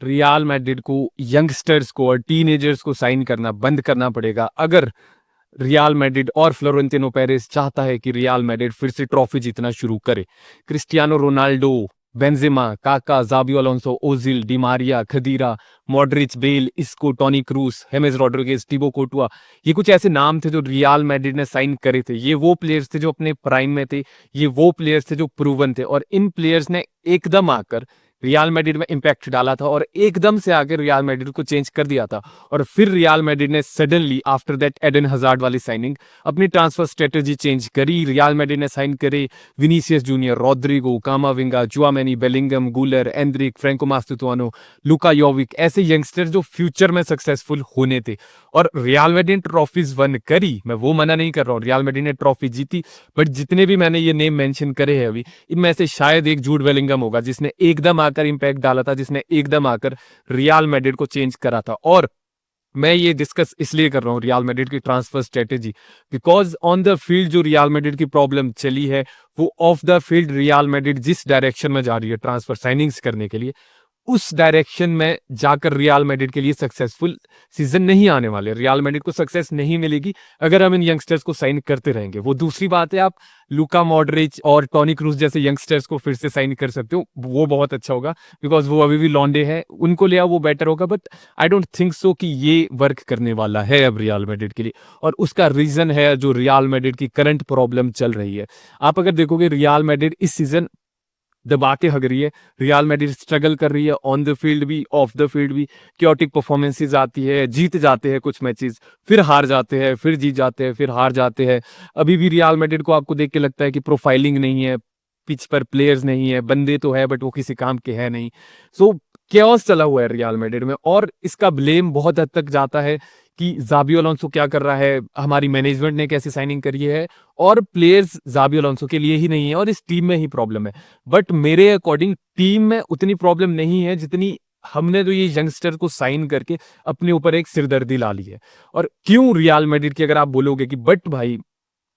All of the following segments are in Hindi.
रियल मैड्रिड को यंगस्टर्स को और टीनेजर्स को साइन करना बंद करना पड़ेगा अगर रियल मैड्रिड और फ्लोरेंटिनो पेरेस चाहता है कि रियल मैड्रिड फिर से ट्रॉफी जीतना शुरू करे। Cristiano Ronaldo, Benzema, Kaka, Xabi Alonso, Ozil, Di Maria, Khedira, Modric, Bale, Isco, Toni Kroos, James Rodriguez, टिबो कोटुआ, ये कुछ ऐसे नाम थे जो रियल मैड्रिड ने साइन करे थे। ये वो प्लेयर्स थे जो अपने प्राइम में थे, ये वो प्लेयर्स थे जो प्रूवन थे, और इन प्लेयर्स ने एकदम आकर रियल मैड्रिड में इम्पैक्ट डाला था और एकदम से आकर रियल मैड्रिड को चेंज कर दिया था। और फिर रियल मैड्रिड ने suddenly after that Eden Hazard वाली साइनिंग अपनी ट्रांसफर स्ट्रेटेजी चेंज करी। रियल मैड्रिड ने साइन करे Vinicius Junior, Rodrygo, Camavinga, Tchouameni, Bellingham, Guler, Endrick, Franco Mastantuono, Luka Jovic, ऐसे यंगस्टर जो फ्यूचर में सक्सेसफुल होने थे। और रियल मैड्रिड ने ट्रॉफीज वन करी, मैं वो मना नहीं कर रहा हूँ, रियल मैड्रिड ने ट्रॉफी जीती, बट जितने भी मैंने ये नेम मेंशन करे हैं अभी, इनमें से शायद एक जूड बेलिंगम होगा जिसने एकदम आकर इंपैक्ट डाला था, जिसने एकदम आकर रियल मैड्रिड को चेंज करा था। और मैं ये डिस्कस इसलिए कर रहा हूँ रियल मैड्रिड की transfer strategy, because on the field जो रियल मैड्रिड की प्रॉब्लम चली है, वो of the field real Madrid जिस डायरेक्शन में जा रही है ट्रांसफर साइनिंग्स करने के लिए, उस डायरेक्शन में जाकर रियल मैड्रिड के लिए सक्सेसफुल सीजन नहीं आने वाले। रियल मैड्रिड को सक्सेस नहीं मिलेगी अगर हम इन यंगस्टर्स को साइन करते रहेंगे। वो दूसरी बात है, आप लुका मॉड्रिच और टोनी क्रूस जैसे यंगस्टर्स को फिर से साइन कर सकते हो, वो बहुत अच्छा होगा, बिकॉज वो अभी भी लॉन्डे है, उनको ले आओ, वो बेटर होगा। But I don't think so कि ये वर्क करने वाला है अब रियल मैड्रिड के लिए, और उसका रीजन है जो रियल मैड्रिड की करंट प्रॉब्लम चल रही है। आप अगर देखोगे रियल मैड्रिड इस सीजन दबा के हग रही है, रियल मैड्रिड स्ट्रगल कर रही है, ऑन द फील्ड भी ऑफ द फील्ड भी क्योटिक परफॉर्मेंसेस आती है, जीत जाते हैं कुछ मैचेस, फिर हार जाते हैं, फिर जीत जाते हैं, फिर हार जाते हैं। अभी भी रियल मैड्रिड को आपको देख के लगता है कि प्रोफाइलिंग नहीं है, पिच पर प्लेयर्स नहीं है, बंदे तो है बट वो किसी काम के है नहीं। सो chaos चला हुआ है रियल मैड्रिड में, और इसका ब्लेम बहुत हद तक जाता है कि जाबी अलोंसो क्या कर रहा है, हमारी मैनेजमेंट ने कैसी साइनिंग करी है, और प्लेयर्स जाबी अलोंसो के लिए ही नहीं है और इस टीम में ही प्रॉब्लम है। बट मेरे अकॉर्डिंग टीम में उतनी प्रॉब्लम नहीं है जितनी हमने तो ये यंगस्टर को साइन करके अपने ऊपर एक सिरदर्दी ला ली है। और क्यों रियल मैड्रिड की अगर आप बोलोगे कि बट भाई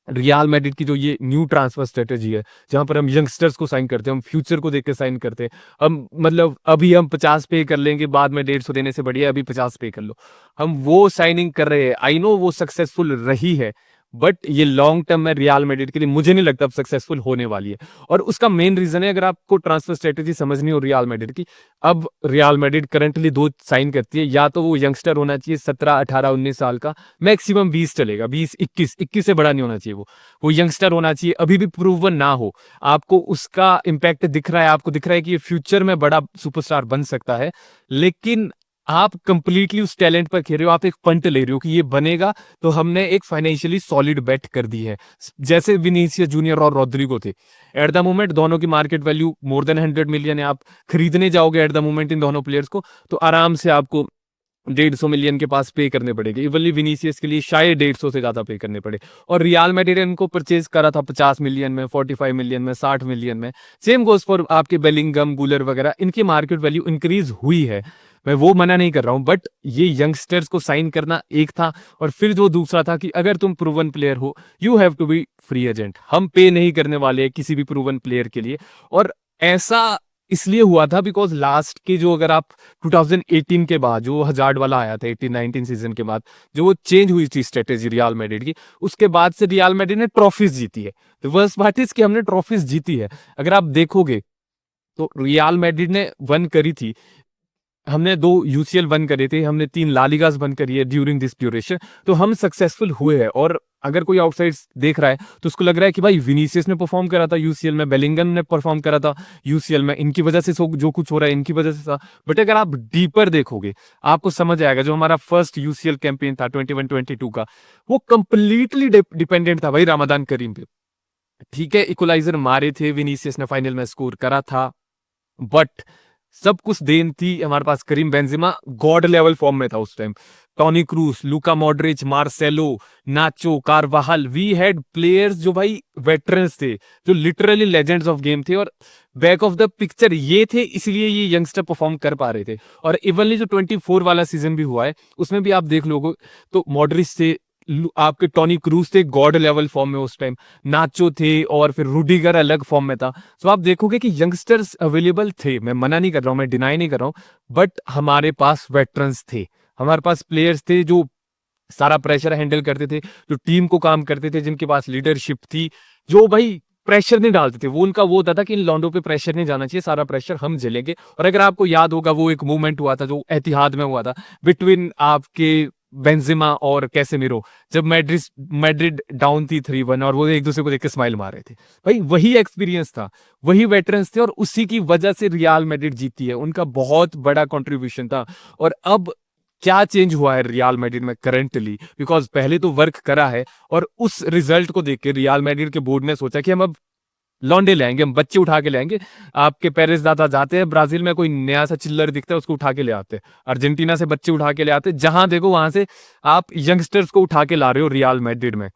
रियल मैड्रिड की जो ये न्यू ट्रांसफर स्ट्रेटेजी है, जहां पर हम यंगस्टर्स को साइन करते हैं, हम फ्यूचर को देख के साइन करते हैं, हम मतलब अभी हम 50 पे कर लेंगे, बाद में 150 देने से बढ़िया अभी 50 पे कर लो, हम वो साइनिंग कर रहे हैं। आई नो वो सक्सेसफुल रही है, बट ये लॉन्ग टर्म में रियल मैड्रिड के लिए मुझे नहीं लगता अब सक्सेसफुल होने वाली है। और उसका मेन रीजन है, अगर आपको ट्रांसफर स्ट्रेटेजी समझनी हो रियल मैड्रिड की, अब रियल मैड्रिड करंटली दो साइन करती है, या तो वो यंगस्टर होना चाहिए 17 18 19 साल का, मैक्सिमम 20 चलेगा, 20 21 से बड़ा नहीं होना चाहिए, वो यंगस्टर होना चाहिए, अभी भी प्रूवन ना हो, आपको उसका इम्पैक्ट दिख रहा है, आपको दिख रहा है कि ये फ्यूचर में बड़ा सुपरस्टार बन सकता है, लेकिन आप कंप्लीटली उस टैलेंट पर खेल रहे हो, आप एक पंट ले रहे हो कि ये बनेगा, तो हमने एक फाइनेंशियली सॉलिड बेट कर दी है। जैसे विनीसियस जूनियर और रॉड्रिगो थे, एट द मोमेंट दोनों की market value more than 100 million है। आप खरीदने जाओगे एट द मोमेंट इन दोनों प्लेयर्स को, तो आराम से आपको 150 मिलियन के पास पे करने पड़ेंगे। इवनली विनीसियस के लिए शायद 150 से ज्यादा पे करने पड़े। और रियल मैड्रिड इनको परचेज करा था 50 मिलियन में, 45 मिलियन में, 60 मिलियन में। सेम गोज फॉर आपके बेलिंगम, गुलर वगैरह, इनकी मार्केट वैल्यू इंक्रीज हुई है, मैं वो मना नहीं कर रहा हूं, बट ये यंगस्टर्स को साइन करना एक था, और फिर जो दूसरा था कि अगर तुम प्रूवन प्लेयर हो, you have to be free agent, हम पे नहीं करने वाले किसी भी प्रूवन प्लेयर के लिए। और ऐसा इसलिए हुआ था बिकॉज लास्ट के जो, अगर आप 2018 के बाद जो हजार्ड वाला आया था 18-19 सीजन के बाद, जो वो चेंज हुई थी स्ट्रेटेजी रियल मैड्रिड की, उसके बाद से रियल मैड्रिड ने ट्रॉफीज जीती है। द वर्स्ट पार्ट इज कि हमने ट्रॉफीज जीती है। अगर आप देखोगे तो रियल मैड्रिड ने वन करी थी, हमने 2 यूसीएल वन करे थे, हमने 3 ला लीगास वन करी है ड्यूरिंग दिस ड्यूरेशन, तो हम सक्सेसफुल हुए हैं। और अगर कोई आउटसाइड देख रहा है तो उसको लग रहा है कि भाई विनीसियस ने परफॉर्म करा था यूसीएल में, बेलिंगम ने परफॉर्म करा था यूसीएल में, इनकी वजह से जो कुछ हो रहा है इनकी वजह से था। बट अगर आप डीपर देखोगे आपको समझ आएगा, जो हमारा फर्स्ट यूसीएल कैंपेन था 21-22 का, वो कंप्लीटली डिपेंडेंट था भाई रमादान करीम पे। ठीक है, इक्वलाइजर मारे थे, विनीसियस ने फाइनल में स्कोर करा था, बट सब कुछ देन थी हमारे पास Karim Benzema, god level form में था उस time. Toni Kroos, Luka Modric, Marcelo, Nacho, Carvajal, we had players जो भाई वेटरन्स थे, जो लिटरली लेजेंड्स ऑफ गेम थे, और बैक ऑफ द पिक्चर ये थे, इसलिए ये यंगस्टर परफॉर्म कर पा रहे थे। और इवनली जो 24 वाला सीजन भी हुआ है, उसमें भी आप देख लोगे तो मॉड्रिच थे, आपके टोनी क्रूज थे गॉड लेवल फॉर्म में उस टाइम, नाचो थे और फिर रूडिगर अलग फॉर्म में था। तो आप देखोगे कि यंगस्टर्स अवेलेबल थे, मैं मना नहीं कर रहा हूँ, मैं डिनाई नहीं कर रहा हूँ, बट हमारे पास वेटरन्स थे, हमारे पास प्लेयर्स थे जो सारा प्रेशर हैंडल करते थे, जो टीम को काम करते थे, जिनके पास लीडरशिप थी, जो भाई प्रेशर नहीं डालते थे। वो उनका वो होता था कि इन लॉन्डो पे प्रेशर नहीं जाना चाहिए, सारा प्रेशर हम झेलेंगे। और अगर आपको याद होगा वो एक मूवमेंट हुआ था जो एतिहाद में हुआ था बिटवीन आपके बेंजेमा और कैसेमीरो, जब मैड्रिड डाउन थी 3-1 और वो एक दूसरे को देख के स्माइल मार रहे थे। भाई वही एक्सपीरियंस था, वही वेटरन्स थे और उसी की वजह से रियल मैड्रिड जीती है, उनका बहुत बड़ा कंट्रीब्यूशन था। और अब क्या चेंज हुआ है रियल मैड्रिड में करंटली, बिकॉज पहले तो वर्क करा है और उस रिजल्ट को देख के रियल मैड्रिड के बोर्ड ने सोचा कि हम अब लौंडे लाएंगे, हम बच्चे उठा के लाएंगे। आपके पेरेस दादा जाते हैं ब्राजील में, कोई नया सा चिल्लर दिखता है उसको उठा के ले आते हैं, अर्जेंटीना से बच्चे उठा के ले आते हैं, जहां देखो वहां से आप यंगस्टर्स को उठा के ला रहे हो रियल मैड्रिड में।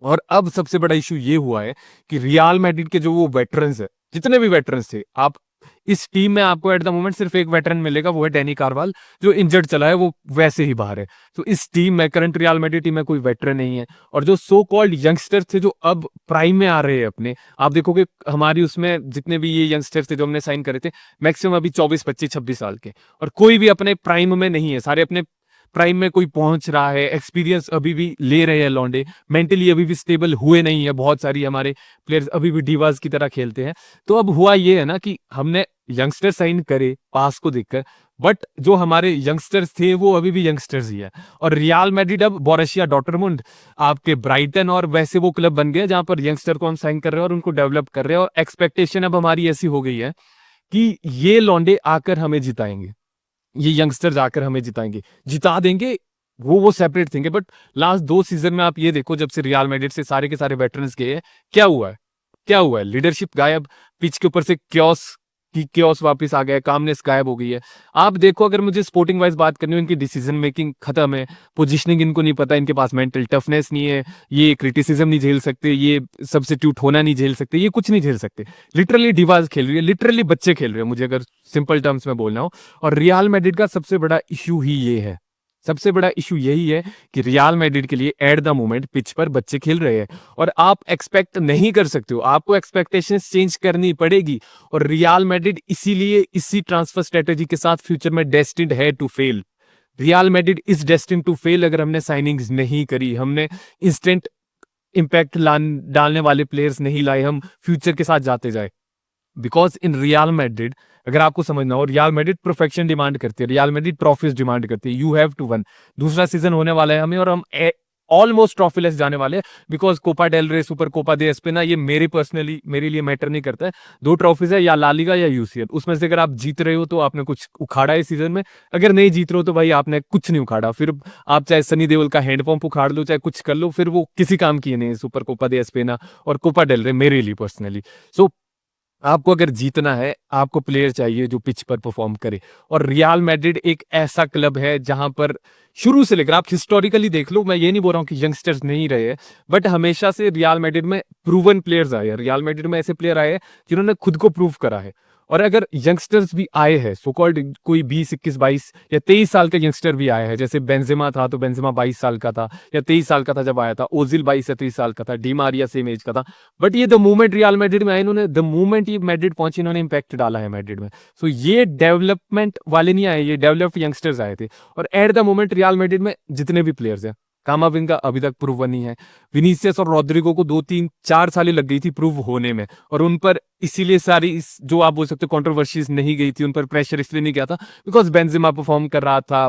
और अब सबसे बड़ा इशू ये हुआ है कि रियल मैड्रिड के जो वो वेटरन्स है, जितने भी वेटरन्स थे, आप इस टीम में आपको एट द मोमेंट सिर्फ एक वेटरन मिलेगा, वो है डैनी कार्वाल, जो इंजर्ड चला है, वो वैसे ही बाहर है। तो इस टीम में, करंट रियल मैड्रिड टीम में कोई वेटरन नहीं है। और जो सो कॉल्ड यंगस्टर्स थे जो अब प्राइम में आ रहे हैं अपने, आप देखोगे हमारी उसमें जितने भी ये यंगस्टर्स थे जो हमने साइन करे थे, मैक्सिमम अभी 24, 25, 26 साल के, और कोई भी अपने प्राइम में नहीं है, सारे अपने प्राइम में कोई पहुंच रहा है, एक्सपीरियंस अभी भी ले रहे हैं लौंडे, मेंटली अभी भी स्टेबल हुए नहीं है, बहुत सारी हमारे प्लेयर्स अभी भी डिवास की तरह खेलते हैं। तो अब हुआ ये है ना कि हमने यंगस्टर साइन करे पास को देखकर, बट जो हमारे यंगस्टर्स थे वो अभी भी यंगस्टर्स ही है। और रियल मैड्रिड अब बोरुसिया डॉर्टमुंड, आपके ब्राइटन और वैसे वो क्लब बन गए जहां पर यंगस्टर को हम साइन कर रहे हैं और उनको डेवलप कर रहे हैं। और एक्सपेक्टेशन अब हमारी ऐसी हो गई है कि ये लौंडे आकर हमें जिताएंगे, ये यंगस्टर्स आकर हमें जिताएंगे, जिता देंगे, वो सेपरेट थिंग है। बट लास्ट 2 सीजन में आप ये देखो, जब से रियल मैड्रिड से सारे के सारे वेटरन्स गए हैं, क्या हुआ है, क्या हुआ है? लीडरशिप गायब, पिच के ऊपर से क्योस वापस आ गया, कामनेस गायब हो गई है। आप देखो, अगर मुझे स्पोर्टिंग वाइज बात करनी हो, इनकी डिसीजन मेकिंग खत्म है, पोजीशनिंग इनको नहीं पता, इनके पास मेंटल टफनेस नहीं है, ये क्रिटिसिज्म नहीं झेल सकते, ये सब्स्टिट्यूट होना नहीं झेल सकते, ये कुछ नहीं झेल सकते। लिटरली डिवास खेल रही है, लिटरली बच्चे खेल रहे हैं, मुझे अगर सिंपल टर्म्स में बोलना हो। और रियल मैड्रिड का सबसे बड़ा इशू ही ये है, सबसे बड़ा इशू यही है कि रियल मैड्रिड के लिए एट द मोमेंट पिच पर बच्चे खेल रहे हैं और आप एक्सपेक्ट नहीं कर सकते हो, आपको एक्सपेक्टेशंस चेंज करनी पड़ेगी। और रियल मैड्रिड इसीलिए इसी ट्रांसफर स्ट्रेटेजी के साथ फ्यूचर में डेस्टिन्ड है to fail. Real Madrid is destined to fail अगर हमने साइनिंग्स नहीं करी, हमने इंस्टेंट इम्पैक्ट डालने वाले प्लेयर्स नहीं लाए, हम फ्यूचर के साथ जाते जाए। बिकॉज इन रियल मैड्रिड, अगर आपको समझना हो, रियल मैड्रिड परफेक्शन डिमांड करती है, रियल मैड्रिड ट्रॉफीज डिमांड करती है, यू हैव टू वन। दूसरा सीजन होने वाला है हमें और हम ऑलमोस्ट ट्रॉफीलेस जाने वाले हैं, बिकॉज कोपा डेल रे, सुपर कोपा दे एस्पेना, ये मेरे लिए मैटर नहीं करता है। 2 ट्रॉफीज है, या ला लीगा या यूसीएल, उसमें से अगर आप जीत रहे हो तो आपने कुछ उखाड़ा है सीजन में, अगर नहीं जीत रहे हो तो भाई आपने कुछ नहीं उखाड़ा। फिर आप चाहे सनी देओल का हैंडपंप उखाड़ लो, चाहे कुछ कर लो, फिर वो किसी काम की नहीं है, सुपर कोपा दे एस्पेना और कोपा डेल रे मेरे लिए पर्सनली। सो आपको अगर जीतना है, आपको प्लेयर चाहिए जो पिच पर परफॉर्म करे। और रियल मैड्रिड एक ऐसा क्लब है जहां पर शुरू से लेकर, आप हिस्टोरिकली देख लो, मैं ये नहीं बोल रहा हूं कि यंगस्टर्स नहीं रहे हैं, बट हमेशा से रियल मैड्रिड में प्रूवन प्लेयर्स आए हैं, रियल मैड्रिड में ऐसे प्लेयर आए हैं जिन्होंने खुद को प्रूव करा है। और अगर यंगस्टर्स भी आए हैं, सो कॉल्ड कोई 20, 21, 22 या 23 साल का यंगस्टर भी आया है, जैसे बेंजेमा था तो बेंजेमा 22 साल का था या 23 साल का था जब आया था, ओजिल 22 या 23 साल का था, डी मारिया सेम एज का था। बट ये द मूवमेंट रियल मैड्रिड में आए, इन्होंने द मूवमेंट ये मैड्रिड पहुंचे, इन्होंने इंपैक्ट डाला है मैड्रिड में। सो ये डेवलपमेंट वाले नहीं आए, ये डेवलप्ड यंगस्टर्स आए थे। और at the moment real Madrid में जितने भी प्लेयर्स हैं, कामाविंगा अभी तक प्रूव नहीं है, विनीसियस और रोड्रिगो को 2, 3, 4 साल लग गई थी प्रूव होने में, और उन पर इसीलिए सारी जो आप बोल सकते हो कंट्रोवर्सीज नहीं गई थी, उन पर प्रेशर इसलिए नहीं गया था बिकॉज बेंजेमा परफॉर्म कर रहा था,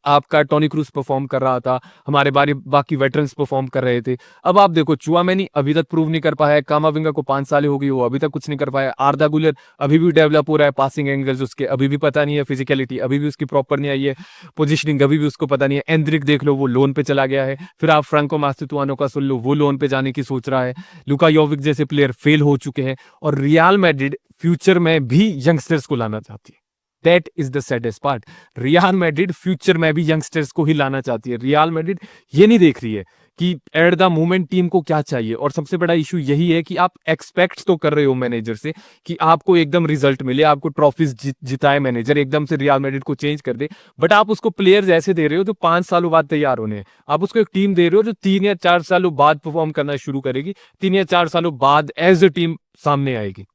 आपका टोनी क्रूज परफॉर्म कर रहा था, हमारे बाकी वेटरन्स परफॉर्म कर रहे थे। अब आप देखो, चुआमेनी अभी तक प्रूव नहीं कर पाया है, कामाविंगा को 5 साल हो गई, वो अभी तक कुछ नहीं कर पाया, आर्दा गुलर अभी भी डेवलप हो रहा है, पासिंग एंगल्स उसके अभी भी पता नहीं है, फिजिकलिटी अभी भी उसकी प्रॉपर नहीं आई है, पोजिशनिंग अभी भी उसको पता नहीं है। एंड्रिक देख लो, वो लोन पे चला गया है। फिर आप फ्रांको मास्टेटुआनो का सुन लो, वो लोन पे जाने की सोच रहा है। लुका योविक जैसे प्लेयर फेल हो चुके हैं। और रियल मैड्रिड फ्यूचर में भी यंगस्टर्स को लाना चाहती है। That is the saddest part. Real Madrid future में भी यंगस्टर्स को ही लाना चाहती है। रियल मैड्रिड ये नहीं देख रही है कि एट द मोमेंट टीम को क्या चाहिए। और सबसे बड़ा इशू यही है कि आप एक्सपेक्ट तो कर रहे हो मैनेजर से कि आपको एकदम रिजल्ट मिले, आपको ट्रॉफीज जिताए मैनेजर, एकदम से रियल मैड्रिड को चेंज कर दे, बट आप उसको प्लेयर्स ऐसे दे रहे हो जो 5 सालों बाद तैयार होने हैं। आप उसको एक टीम दे रहे हो जो 3 या 4 सालों बाद परफॉर्म करना शुरू करेगी, 3 या 4 सालों बाद एज ए टीम सामने आएगी।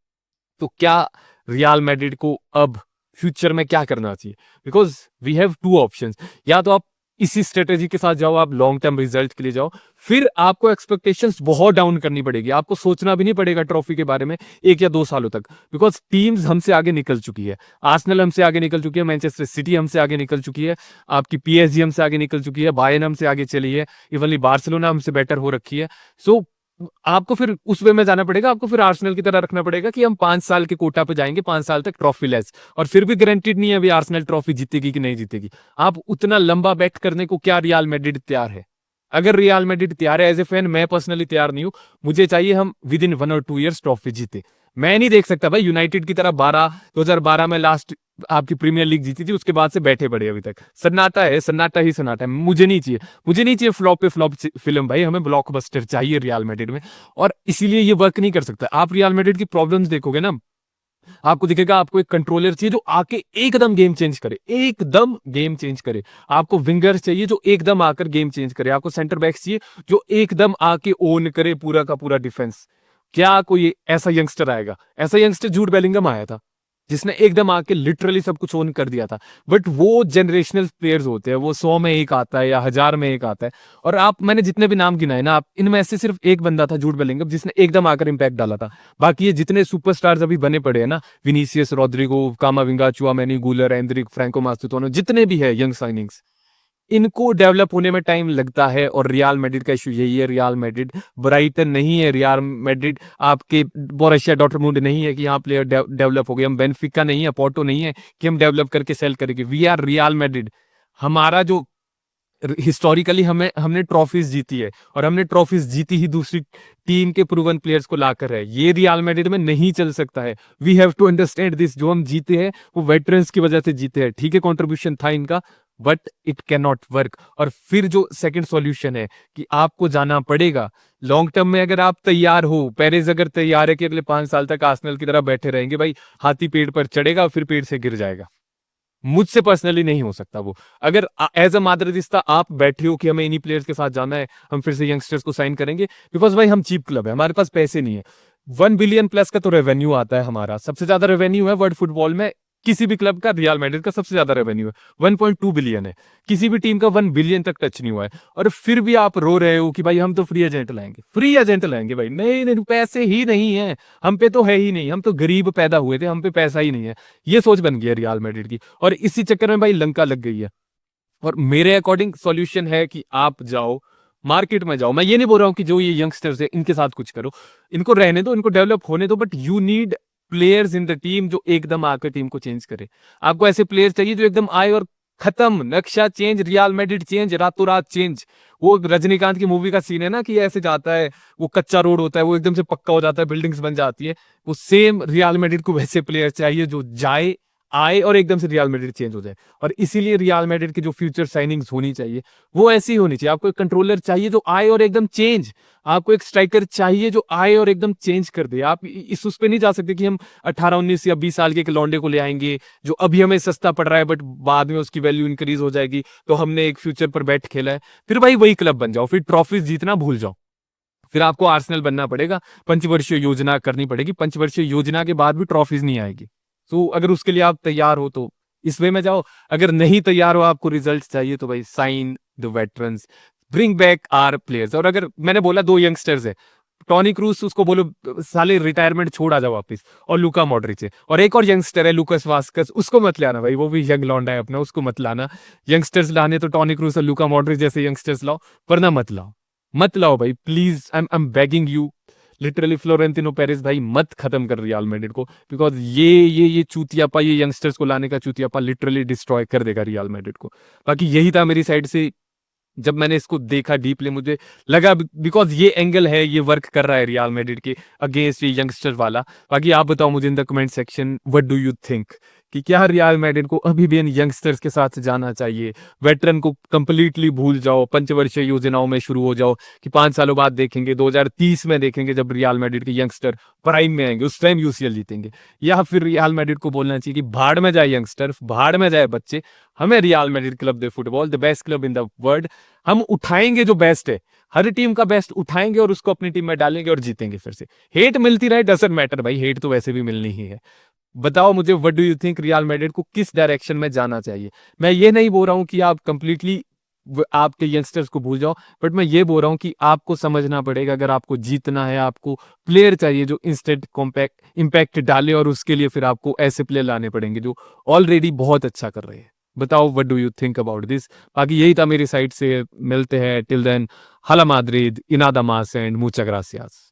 तो क्या रियल मैड्रिड को अब फ्यूचर में क्या करना चाहिए? Because we have two options. या तो आप इसी स्ट्रेटेजी के साथ जाओ, आप लॉन्ग टर्म रिजल्ट के लिए जाओ, फिर आपको एक्सपेक्टेशंस बहुत डाउन करनी पड़ेगी, आपको सोचना भी नहीं पड़ेगा ट्रॉफी के बारे में 1 या 2 सालों तक, बिकॉज टीम्स हमसे आगे निकल चुकी है। आर्सेनल हमसे आगे निकल चुकी है, मैनचेस्टर सिटी हमसे आगे निकल चुकी है, आपकी पीएसजी हमसे आगे निकल चुकी है, बायर्न हमसे आगे चली है, इवनली बार्सिलोना हमसे बेटर हो रखी है। सो आपको फिर उस वे में जाना पड़ेगा, आपको फिर आर्सेनल की तरह रखना पड़ेगा कि हम 5 साल के कोटा पे जाएंगे, 5 साल तक ट्रॉफी लेस, और फिर भी गारंटीड नहीं है अभी आर्सेनल ट्रॉफी जीतेगी कि नहीं जीतेगी। आप उतना लंबा बैट करने को क्या रियल मैड्रिड तैयार है? अगर रियल मैड्रिड तैयार है, एज ए फैन मैं पर्सनली तैयार नहीं हूं। मुझे चाहिए हम विद इन 1 और 2 ईयर्स ट्रॉफी जीते। मैं नहीं देख सकता भाई यूनाइटेड की तरह 2012 में लास्ट आपकी प्रीमियर लीग जीती थी, उसके बाद से बैठे पड़े अभी तक। सन्नाटा है, सन्नाटा ही सन्नाटा है। मुझे नहीं चाहिए, मुझे नहीं चाहिए फ्लॉप पे फ्लॉप फिल्म भाई, हमें ब्लॉकबस्टर चाहिए रियल मैड्रिड में। और इसीलिए ये वर्क नहीं कर सकता। आप रियल मैड्रिड की प्रॉब्लम्स देखोगे ना, आपको दिखेगा आपको एक कंट्रोलर चाहिए जो आके एकदम गेम चेंज करे, एकदम गेम चेंज करे। आपको विंगर चाहिए जो एकदम आकर गेम चेंज करे। आपको सेंटर बैक्स चाहिए जो एकदम आके ओन करे पूरा का पूरा डिफेंस। क्या कोई ऐसा यंगस्टर आएगा? ऐसा यंगस्टर जूड बेलिंगम आया था जिसने एकदम आके लिटरली सब कुछ ओन कर दिया था। बट वो जनरेशनल प्लेयर्स होते हैं, वो 100 में एक आता है या 1000 में एक आता है। और आप, मैंने जितने भी नाम गिनाए ना, आप इनमें से सिर्फ एक बंदा था जूड बेलिंगम जिसने एकदम आकर इंपैक्ट डाला था। बाकी ये जितने सुपरस्टार्स अभी बने पड़े हैं ना, विनीसियस, रोड्रिगो, कामाविंगा, चुआमेनी, गूलर, एंड्रिक, फ्रैंको मास्टोनो, जितने भी है यंग साइनिंग्स, इनको डेवलप होने में टाइम लगता है। और रियल मैड्रिड का इशू यही है। रियल मैड्रिड ब्राइटन नहीं है, रियल मैड्रिड आपके बोरुसिया डॉर्टमुंड नहीं है कि यहाँ प्लेयर डेवलप हो गए। हम बेनफिका नहीं है, पोर्टो नहीं है कि हम डेवलप करके सेल करेंगे। We are Real Madrid. हमारा जो हिस्टोरिकली हमने ट्रॉफीज जीती है, और हमने ट्रॉफीज जीती ही दूसरी टीम के प्रूवन प्लेयर्स को लाकर है। ये रियल मैड्रिड में नहीं चल सकता है। We have to understand this. जो हम जीते हैं वो वेटरन्स की वजह से जीते हैं। ठीक है, कंट्रीब्यूशन था इनका, but it can not work. और फिर जो सेकंड सॉल्यूशन है कि आपको जाना पड़ेगा लॉन्ग टर्म में। अगर आप तैयार हो, पेरेज अगर तैयार है कि अगले 5 साल तक आर्सेनल की तरह बैठे रहेंगे, भाई हाथी पेड़ पर चढ़ेगा फिर पेड़ से गिर जाएगा। मुझसे पर्सनली नहीं हो सकता वो। अगर एज अ मादरदिस्ता आप बैठे हो कि हमें इन्हीं प्लेयर्स के साथ जाना है, हम फिर से यंगस्टर्स को साइन करेंगे, बिकॉज भाई हम चीप क्लब है, हमारे पास पैसे नहीं है। 1 बिलियन प्लस का तो रेवेन्यू आता है हमारा, सबसे ज्यादा रेवेन्यू है वर्ल्ड फुटबॉल में किसी भी क्लब का। रियल मैड्रिड का सबसे ज्यादा रेवेन्यू है, 1.2 बिलियन है। किसी भी टीम का 1 बिलियन तक टच नहीं हुआ है। और फिर भी आप रो रहे हो कि भाई हम तो फ्री एजेंट लाएंगे, फ्री एजेंट लाएंगे। भाई नहीं नहीं, पैसे ही नहीं है हम पे, तो है ही नहीं। हम तो गरीब पैदा हुए थे, हम पे पैसा ही नहीं है। ये सोच बन गई है रियल मैड्रिड की, और इसी चक्कर में भाई लंका लग गई है। और मेरे अकॉर्डिंग सॉल्यूशन है कि आप जाओ मार्केट में जाओ। मैं ये नहीं बोल रहा हूँ कि जो ये यंगस्टर्स है इनके साथ कुछ करो, इनको रहने दो, इनको डेवलप होने दो, but you need players in the team जो एकदम आकर टीम को चेंज करे। आपको ऐसे प्लेयर्स चाहिए जो एकदम आए और खत्म, नक्शा चेंज, रियल मैड्रिड चेंज, रातों रात चेंज। वो रजनीकांत की मूवी का सीन है ना कि ऐसे जाता है, वो कच्चा रोड होता है, वो एकदम से पक्का हो जाता है, बिल्डिंग्स बन जाती है। वो सेम रियल मैड्रिड को वैसे प्लेयर चाहिए जो जाए, आए और एकदम से रियल मैड्रिड चेंज हो जाए। और इसीलिए रियल मैड्रिड की जो फ्यूचर साइनिंग्स होनी चाहिए वो ऐसी होनी चाहिए। आपको एक कंट्रोलर चाहिए जो आए और एकदम चेंज, आपको एक स्ट्राइकर चाहिए जो आए और एकदम चेंज कर दे। आप इस उस पे नहीं जा सकते कि हम 18 19 या 20 साल के एक लौंडे को ले आएंगे जो अभी हमें सस्ता पड़ रहा है, बट बाद में उसकी वैल्यू इंक्रीज हो जाएगी, तो हमने एक फ्यूचर पर बैठ खेला है। फिर भाई वही क्लब बन जाओ, फिर ट्रॉफीज जीतना भूल जाओ। फिर आपको आर्सेनल बनना पड़ेगा, पंचवर्षीय योजना करनी पड़ेगी, पंचवर्षीय योजना के बाद भी ट्रॉफीज नहीं आएगी। तो अगर उसके लिए आप तैयार हो तो इस वे में जाओ। अगर नहीं तैयार हो, आपको रिजल्ट चाहिए, तो भाई sign the veterans, bring back our players. और अगर मैंने बोला 2 यंगस्टर्स है, टॉनी क्रूस, उसको बोलो साले रिटायरमेंट छोड़ आ जाओ वापस, और लुका मॉड्रिच है, और एक और यंगस्टर है लुकास वास्कस, उसको मत लाना भाई, वो भी यंग लौंडा है अपना, उसको मत लाना। यंगस्टर्स लाने तो टॉनी क्रूस और लुका मॉड्रिच जैसे यंगस्टर्स लाओ, वरना मत लाओ, मत लाओ भाई please. I am begging you literally. Florentino Perez भाई मत खत्म कर रियल मैड्रिड को, बिकॉज ये चूतियापा, ये यंगस्टर्स को लाने का चूतियापा लिटरली डिस्ट्रॉय कर देगा रियल मैड्रिड को। बाकी यही था मेरी साइड से। जब मैंने इसको देखा डीपली, मुझे लगा बिकॉज ये एंगल है, ये वर्क कर रहा है रियल मैड्रिड के अगेंस्ट ये यंगस्टर वाला। बाकी आप बताओ मुझे in the comment section, what do you think कि क्या रियल मैड्रिड को अभी भी इन यंगस्टर्स के साथ जाना चाहिए, वेटरन को कंप्लीटली भूल जाओ, पंचवर्षीय योजनाओं में शुरू हो जाओ कि 5 सालों बाद देखेंगे, 2030 में देखेंगे जब रियल मैड्रिड के यंगस्टर प्राइम में आएंगे, उस टाइम यूसीएल जीतेंगे। या फिर रियल मैड्रिड को बोलना चाहिए कि भाड़ में जाए यंगस्टर, भाड़ में जाए बच्चे, हमें real Madrid club they football, the best club in the world. हम उठाएंगे जो बेस्ट है, हर टीम का बेस्ट उठाएंगे और उसको अपनी टीम में डालेंगे और जीतेंगे फिर से। हेट मिलती रहे डजंट मैटर भाई, हेट तो वैसे भी मिलनी ही है। बताओ मुझे, what do you think, real Madrid को किस डायरेक्शन में जाना चाहिए? मैं ये नहीं बोल रहा हूं कि आप कंप्लीटली आपके यंगस्टर्स को भूल जाओ, बट मैं ये बोल रहा हूं कि आपको समझना पड़ेगा, अगर आपको जीतना है, आपको प्लेयर चाहिए जो इंस्टेंट कॉम्पैक्ट इम्पैक्ट डाले, और उसके लिए फिर आपको ऐसे प्लेयर लाने पड़ेंगे जो ऑलरेडी बहुत अच्छा कर रहे हैं। बताओ what do you think about this? बाकी यही था मेरी साइड से, मिलते हैं, टिल देन, हाला माद्रिद, इनादा मास एंड मुचा ग्रासियास।